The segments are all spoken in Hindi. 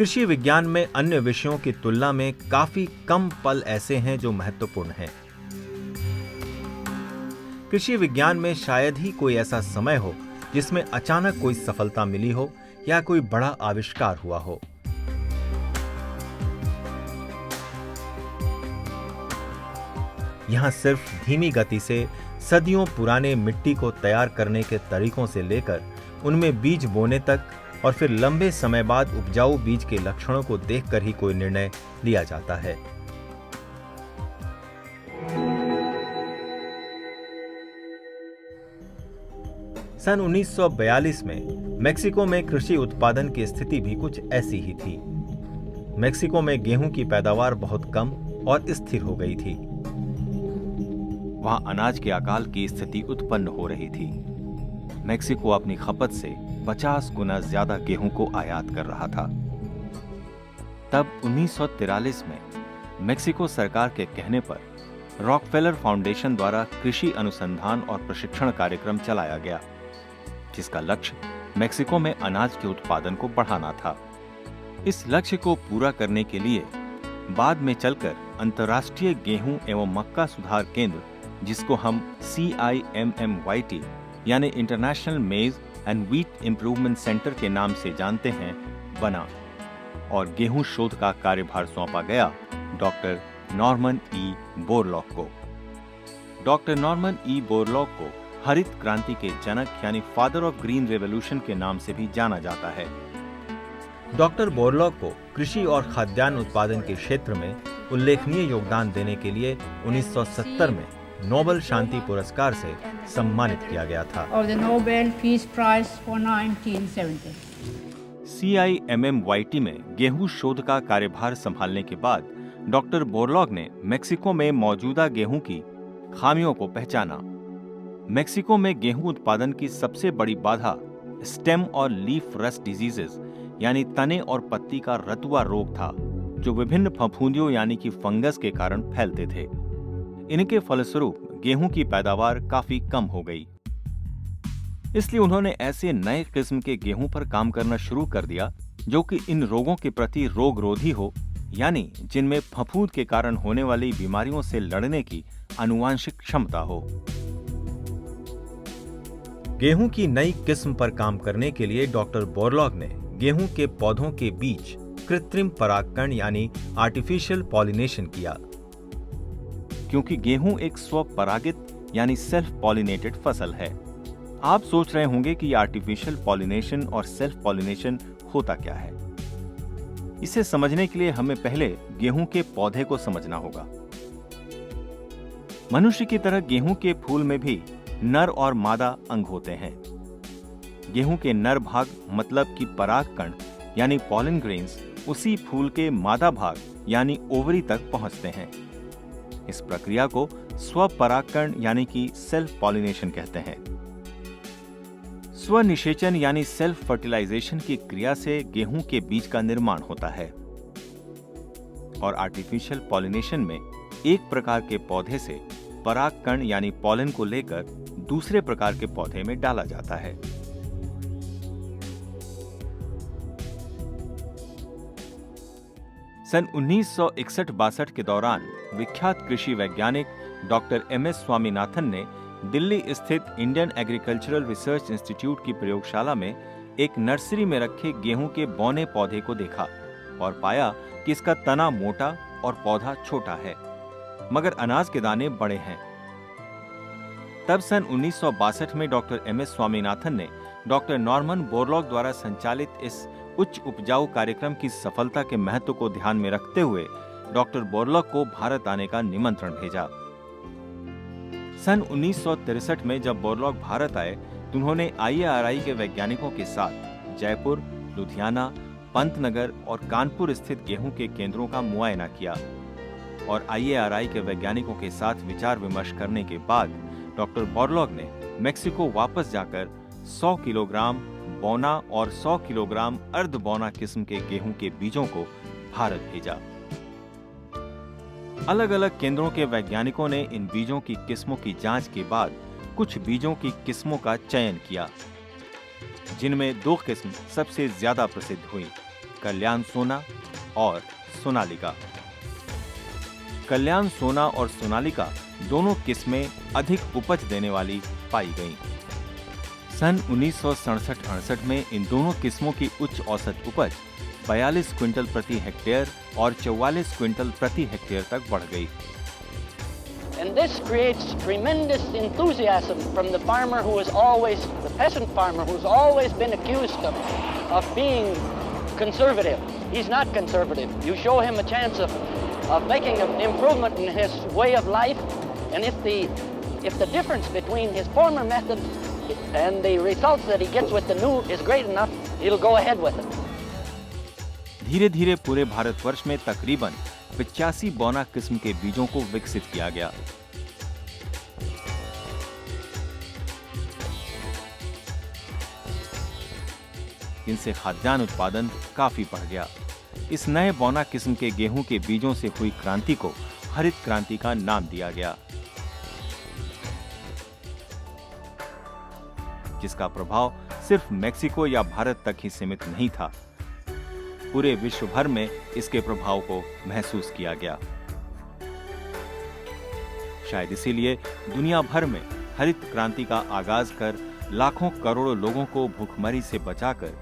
कृषि विज्ञान में अन्य विषयों की तुलना में काफी कम पल ऐसे हैं जो महत्वपूर्ण हैं। कृषि विज्ञान में शायद ही कोई ऐसा समय हो जिसमें अचानक कोई सफलता मिली हो या कोई बड़ा आविष्कार हुआ हो। यहां सिर्फ धीमी गति से सदियों पुराने मिट्टी को तैयार करने के तरीकों से लेकर उनमें बीज बोने तक और फिर लंबे समय बाद उपजाऊ बीज के लक्षणों को देखकर ही कोई निर्णय लिया जाता है। सन 1942 में मेक्सिको में कृषि उत्पादन की स्थिति भी कुछ ऐसी ही थी। मेक्सिको में गेहूं की पैदावार बहुत कम और स्थिर हो गई थी। वहां अनाज के अकाल की स्थिति उत्पन्न हो रही थी। मेक्सिको अपनी खपत से 50 गुना ज्यादा गेहूं को आयात कर रहा था। तब 1943 में मेक्सिको सरकार के कहने पर रॉकफेलर फाउंडेशन द्वारा कृषि अनुसंधान और प्रशिक्षण कार्यक्रम चलाया गया, जिसका लक्ष्य मेक्सिको में अनाज के उत्पादन को बढ़ाना था। इस लक्ष्य को पूरा करने के लिए बाद में चलकर अंतर्राष्ट्रीय गेहूं एवं मक्का सुधार केंद्र, जिसको हम CIMMYT यानी इंटरनेशनल मेज एंड व्हीट इंप्रूवमेंट सेंटर के नाम से जानते हैं, बना और गेहूं शोध का कार्यभार सौंपा गया डॉक्टर नॉर्मन ई बोरलॉग को। डॉक्टर नॉर्मन ई बोरलॉग को हरित क्रांति के जनक यानी फादर ऑफ ग्रीन रेवोल्यूशन के नाम से भी जाना जाता है। डॉक्टर बोरलॉग को कृषि और खाद्यान्न उत्पादन के क्षेत्र में उल्लेखनीय योगदान देने के लिए 1970 में नोबेल शांति पुरस्कार से सम्मानित किया गया था। CIMMYT में गेहूं शोध का कार्यभार संभालने के बाद डॉक्टर बोरलॉग ने मेक्सिको में मौजूदा गेहूं की खामियों को पहचाना। मेक्सिको में गेहूं उत्पादन की सबसे बड़ी बाधा स्टेम और लीफ रस्ट डिजीजेस यानी तने और पत्ती का रतुआ रोग था, जो विभिन्न फफूंदियों यानी कि फंगस के कारण फैलते थे। इनके फलस्वरूप गेहूं की पैदावार काफी कम हो गई। इसलिए उन्होंने ऐसे नए किस्म के गेहूं पर काम करना शुरू कर दिया जो कि इन रोगों के प्रति रोगरोधी हो, यानी जिनमें फफूंद के कारण होने वाली बीमारियों से लड़ने की आनुवांशिक क्षमता हो। गेहूं की नई किस्म पर काम करने के लिए डॉक्टर बोरलॉग ने गेहूं के पौधों के बीच कृत्रिम परागकण यानी आर्टिफिशियल पॉलिनेशन किया। क्योंकि गेहूं एक स्वपरागित यानी सेल्फ पॉलिनेटेड फसल है। आप सोच रहे होंगे कि आर्टिफिशियल पॉलिनेशन और सेल्फ पॉलिनेशन होता क्या है। इसे समझने के लिए हमें पहले गेहूं के पौधे को समझना होगा। मनुष्य की तरह गेहूं के फूल में भी नर और मादा अंग होते हैं। गेहूं के नर भाग मतलब कि परागकण यानी पॉलन ग्रेन्स उसी फूल के मादा भाग यानी ओवरी तक पहुंचते हैं। इस प्रक्रिया को स्वपरागकण यानी कि सेल्फ पॉलिनेशन कहते हैं। स्वनिषेचन यानी सेल्फ फर्टिलाइजेशन की क्रिया से गेहूं के बीज का निर्माण होता है और आर्टिफिशियल पॉलिनेशन में एक प्रकार के पौधे से परागकण यानी पॉलन को लेकर दूसरे प्रकार के पौधे में डाला जाता है। सन 1961-62 के दौरान विख्यात कृषि वैज्ञानिक डॉक्टर MS स्वामीनाथन ने दिल्ली स्थित इंडियन एग्रीकल्चरल रिसर्च इंस्टीट्यूट की प्रयोगशाला में एक नर्सरी में रखे गेहूं के बौने पौधे को देखा और पाया कि इसका तना मोटा और पौधा छोटा है, मगर अनाज के दाने बड़े हैं। तब सन 1962 में डॉक्टर MS स्वामीनाथन ने डॉक्टर नॉर्मन बोरलॉग द्वारा संचालित इस उच्च उपजाऊ कार्यक्रम की सफलता के महत्व को ध्यान में रखते हुए डॉक्टर बोरलॉग को भारत आने का निमंत्रण भेजा। सन 1963 में जब बोरलॉग भारत आए तो उन्होंने IARI के वैज्ञानिकों के साथ जयपुर, लुधियाना, पंतनगर और कानपुर स्थित गेहूं के केंद्रों का मुआयना किया और IARI के वैज्ञानिकों के साथ विचार विमर्श करने के बाद डॉक्टर बोरलॉग ने मेक्सिको वापस जाकर 100 किलोग्राम बौना और 100 किलोग्राम अर्ध बौना किस्म के गेहूं के बीजों को भारत भेजा। अलग अलग केंद्रों के वैज्ञानिकों ने इन बीजों की किस्मों की जांच के बाद कुछ बीजों की किस्मों का चयन किया, जिनमें 2 किस्म सबसे ज्यादा प्रसिद्ध हुई। कल्याण सोना और सोनालिका। कल्याण सोना और सोनालिका दोनों किस्में अधिक उपज देने वाली पाई गईं। सन 1967-68 में इन दोनों किस्मों की उच्च औसत उपज 42 क्विंटल प्रति हेक्टेयर और 44 क्विंटल प्रति हेक्टेयर तक बढ़ गई। And this creates tremendous enthusiasm from the farmer who is always, the peasant farmer who's always been accused of being conservative. He's not conservative. You show him a chance of making an improvement in his way of life, and if the difference between his former method and the results that he gets with the new is great enough, he'll go ahead with it. धीरे धीरे पूरे भारतवर्ष में तकरीबन 85 बौना किस्म के बीजों को विकसित किया गया। इनसे खाद्यान्न उत्पादन काफी बढ़ गया। इस नए बौना किस्म के गेहूं के बीजों से हुई क्रांति को हरित क्रांति का नाम दिया गया, जिसका प्रभाव सिर्फ मेक्सिको या भारत तक ही सीमित नहीं था। पूरे विश्व भर में इसके प्रभाव को महसूस किया गया। शायद इसीलिए दुनिया भर में हरित क्रांति का आगाज कर लाखों करोड़ों लोगों को भूखमरी से बचाकर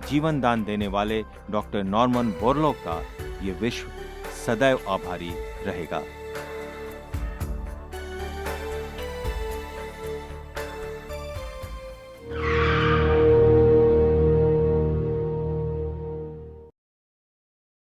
जीवन दान देने वाले डॉक्टर नॉर्मन बोरलॉग का ये विश्व सदैव आभारी रहेगा।